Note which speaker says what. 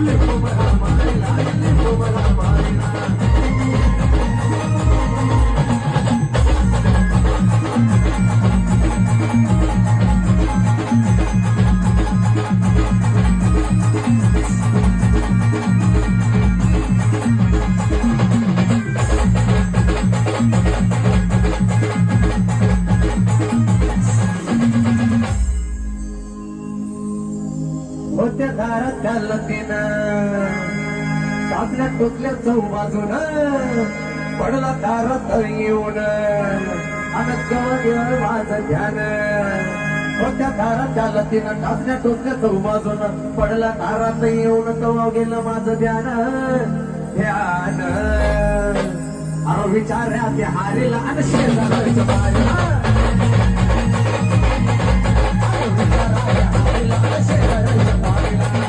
Speaker 1: लिंबू मला मारिला लिंबू मला मारिला होत्या दारात घाललं तिनं आपल्या टोचल्या चौबाजून पडला दारात येऊन आणि गवळ माझं ध्यान होत्या दारात घाललं तिनं टाचल्या टोचल्या चौबाजून पडला दारात येऊन कवा गेलं माझं ध्यान ध्यान अहो विचार्या ते हारीला आणि शेजारच्या बारीला शेजारच्या बारीला